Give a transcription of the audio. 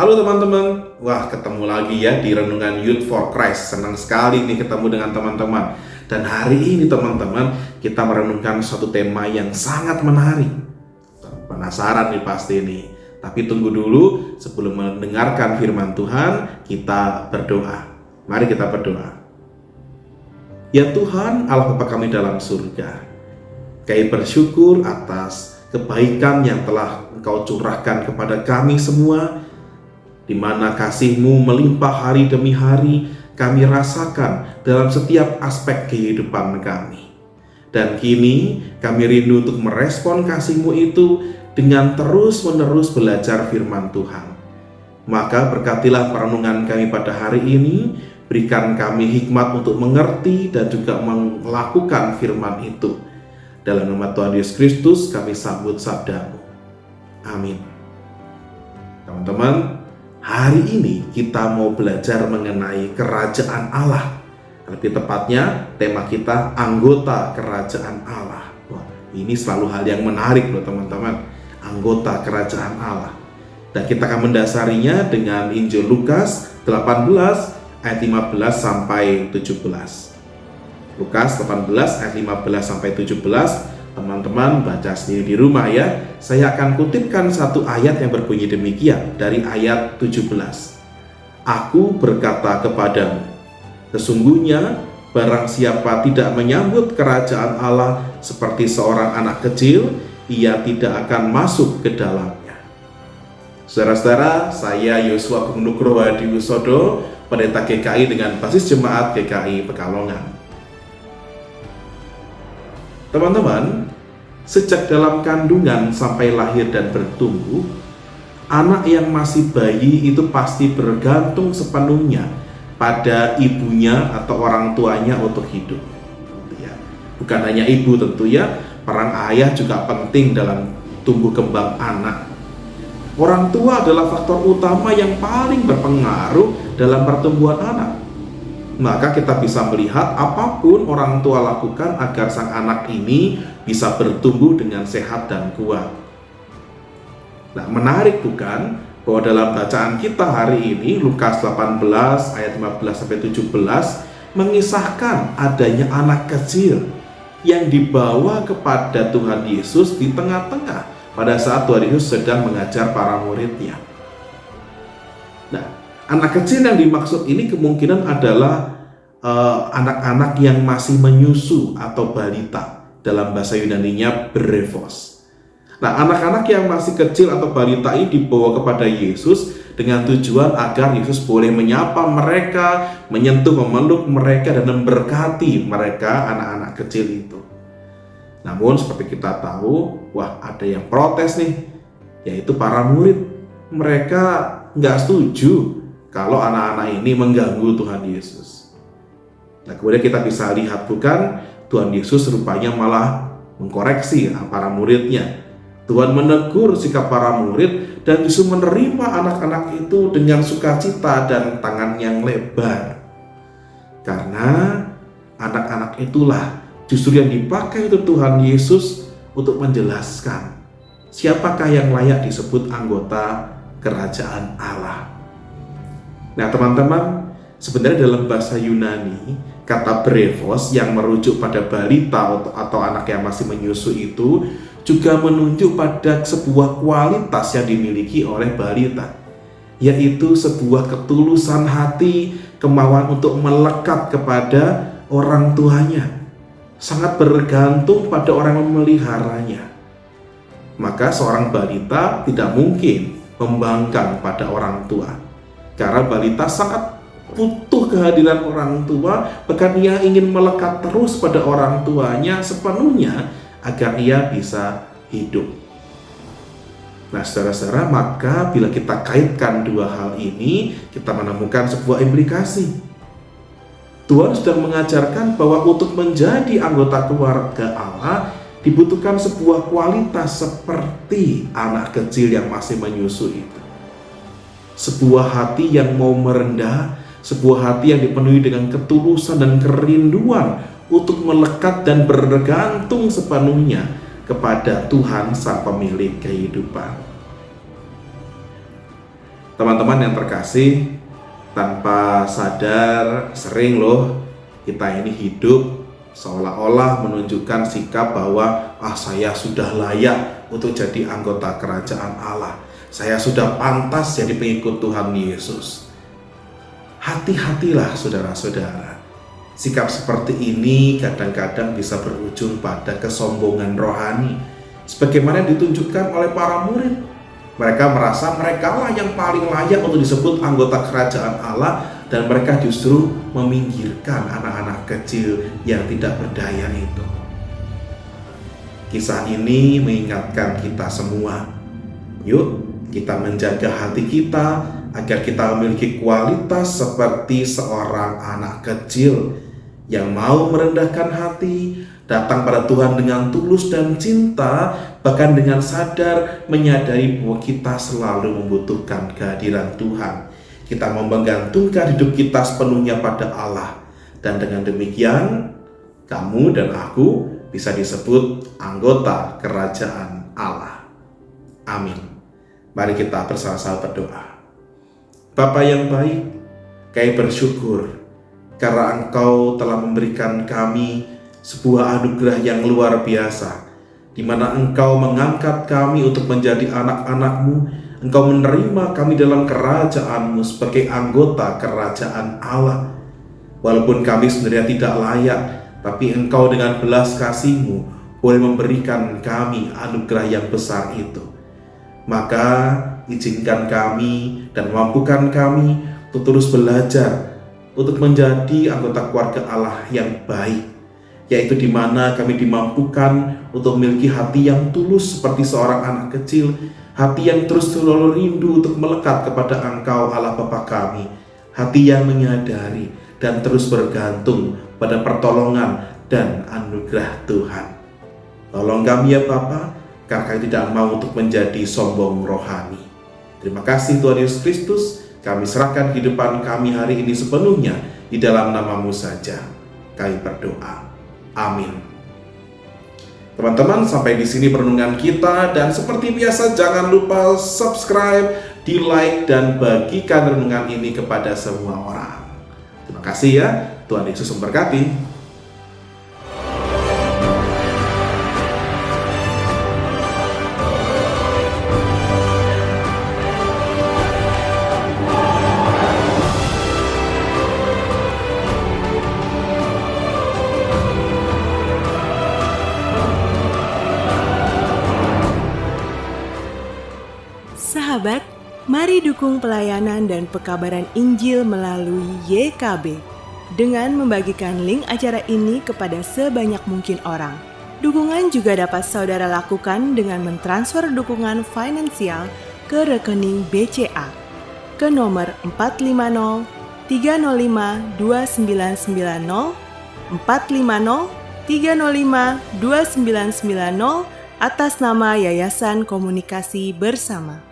Halo teman-teman, wah ketemu lagi ya di Renungan Youth for Christ. Senang sekali nih ketemu dengan teman-teman. Dan hari ini teman-teman, kita merenungkan suatu tema yang sangat menarik. Penasaran nih pasti nih. Tapi tunggu dulu, sebelum mendengarkan firman Tuhan, kita berdoa. Mari kita berdoa. Ya Tuhan, Allah Bapa kami dalam surga, kami bersyukur atas kebaikan yang telah Engkau curahkan kepada kami semua, di mana kasih-Mu melimpah hari demi hari kami rasakan dalam setiap aspek kehidupan kami. Dan kini kami rindu untuk merespon kasih-Mu itu dengan terus-menerus belajar firman Tuhan. Maka berkatilah perenungan kami pada hari ini, berikan kami hikmat untuk mengerti dan juga melakukan firman itu. Dalam nama Tuhan Yesus Kristus kami sambut sabda-Mu. Amin. Teman-teman, hari ini kita mau belajar mengenai kerajaan Allah. Lebih tepatnya tema kita anggota kerajaan Allah. Wah, ini selalu hal yang menarik loh teman-teman. Anggota kerajaan Allah. Dan kita akan mendasarinya dengan Injil Lukas 18 ayat 15 sampai 17. Lukas 18 ayat 15 sampai 17. Teman-teman baca sendiri di rumah ya. Saya akan kutipkan satu ayat yang berbunyi demikian dari ayat 17. Aku berkata kepadamu, sesungguhnya barang siapa tidak menyambut kerajaan Allah seperti seorang anak kecil, ia tidak akan masuk ke dalamnya. Saudara-saudara, saya Yosua Agung Nugroho Hadi Wisodo, Pendeta GKI dengan basis Jemaat GKI Pekalongan. Teman-teman, sejak dalam kandungan sampai lahir dan bertumbuh, anak yang masih bayi itu pasti bergantung sepenuhnya pada ibunya atau orang tuanya untuk hidup. Bukan hanya ibu tentu ya, peran ayah juga penting dalam tumbuh kembang anak. Orang tua adalah faktor utama yang paling berpengaruh dalam pertumbuhan anak. Maka kita bisa melihat apapun orang tua lakukan agar sang anak ini bisa bertumbuh dengan sehat dan kuat. Nah, menarik bukan bahwa dalam bacaan kita hari ini Lukas 18 ayat 15 sampai 17 mengisahkan adanya anak kecil yang dibawa kepada Tuhan Yesus di tengah-tengah pada saat Tuhan Yesus sedang mengajar para muridnya. Nah, anak kecil yang dimaksud ini kemungkinan adalah anak-anak yang masih menyusu atau balita. Dalam bahasa Yunaninya brevos. Nah, anak-anak yang masih kecil atau balita ini dibawa kepada Yesus dengan tujuan agar Yesus boleh menyapa mereka, menyentuh, memeluk mereka, dan memberkati mereka, anak-anak kecil itu. Namun seperti kita tahu, wah ada yang protes nih, yaitu para murid. Mereka nggak setuju kalau anak-anak ini mengganggu Tuhan Yesus. Nah, kemudian kita bisa lihat bukan, Tuhan Yesus rupanya malah mengkoreksi para muridnya. Tuhan menegur sikap para murid dan justru menerima anak-anak itu dengan sukacita dan tangan yang lebar. Karena anak-anak itulah justru yang dipakai itu Tuhan Yesus untuk menjelaskan siapakah yang layak disebut anggota kerajaan Allah. Nah teman-teman, sebenarnya dalam bahasa Yunani, kata brevos yang merujuk pada balita atau anak yang masih menyusu itu juga menunjuk pada sebuah kualitas yang dimiliki oleh balita, yaitu sebuah ketulusan hati, kemauan untuk melekat kepada orang tuanya, sangat bergantung pada orang yang memeliharanya. Maka seorang balita tidak mungkin membangkang pada orang tua, karena balita sangat butuh kehadiran orang tua, bahkan ia ingin melekat terus pada orang tuanya sepenuhnya agar ia bisa hidup. Nah saudara-saudara, maka bila kita kaitkan dua hal ini, kita menemukan sebuah implikasi. Tuhan sedang mengajarkan bahwa untuk menjadi anggota keluarga Allah dibutuhkan sebuah kualitas seperti anak kecil yang masih menyusu itu. Sebuah hati yang mau merendah, sebuah hati yang dipenuhi dengan ketulusan dan kerinduan untuk melekat dan bergantung sepenuhnya kepada Tuhan sang pemilik kehidupan. Teman-teman yang terkasih, tanpa sadar sering loh kita ini hidup seolah-olah menunjukkan sikap bahwa saya sudah layak untuk jadi anggota kerajaan Allah. Saya sudah pantas jadi pengikut Tuhan Yesus. Hati-hatilah saudara-saudara. Sikap seperti ini kadang-kadang bisa berujung pada kesombongan rohani, sebagaimana ditunjukkan oleh para murid. Mereka merasa merekalah yang paling layak untuk disebut anggota kerajaan Allah, dan mereka justru meminggirkan anak-anak kecil yang tidak berdaya itu. Kisah ini mengingatkan kita semua, yuk kita menjaga hati kita agar kita memiliki kualitas seperti seorang anak kecil yang mau merendahkan hati, datang pada Tuhan dengan tulus dan cinta, bahkan dengan sadar menyadari bahwa kita selalu membutuhkan kehadiran Tuhan. Kita menggantungkan hidup kita sepenuhnya pada Allah, dan dengan demikian kamu dan aku bisa disebut anggota kerajaan Allah. Amin. Mari kita bersama-sama berdoa. Bapa yang baik, kami bersyukur karena Engkau telah memberikan kami sebuah anugerah yang luar biasa, di mana Engkau mengangkat kami untuk menjadi anak-anak-Mu. Engkau menerima kami dalam kerajaan-Mu sebagai anggota kerajaan Allah. Walaupun kami sebenarnya tidak layak, tapi Engkau dengan belas kasih-Mu boleh memberikan kami anugerah yang besar itu. Maka izinkan kami dan mampukan kami untuk terus belajar untuk menjadi anggota keluarga Allah yang baik, yaitu di mana kami dimampukan untuk memiliki hati yang tulus seperti seorang anak kecil, hati yang terus selalu rindu untuk melekat kepada Engkau Allah Bapa kami, hati yang menyadari dan terus bergantung pada pertolongan dan anugerah Tuhan. Tolong kami ya Bapa, karena kami tidak mau untuk menjadi sombong rohani. Terima kasih Tuhan Yesus Kristus, kami serahkan kehidupan kami hari ini sepenuhnya di dalam nama-Mu saja. Kami berdoa. Amin. Teman-teman, sampai di sini perenungan kita, dan seperti biasa jangan lupa subscribe, di like, dan bagikan renungan ini kepada semua orang. Terima kasih ya, Tuhan Yesus memberkati. Sahabat, mari dukung pelayanan dan pekabaran Injil melalui YKB dengan membagikan link acara ini kepada sebanyak mungkin orang. Dukungan juga dapat saudara lakukan dengan mentransfer dukungan finansial ke rekening BCA ke nomor 450 305 2990 450 305 2990 atas nama Yayasan Komunikasi Bersama.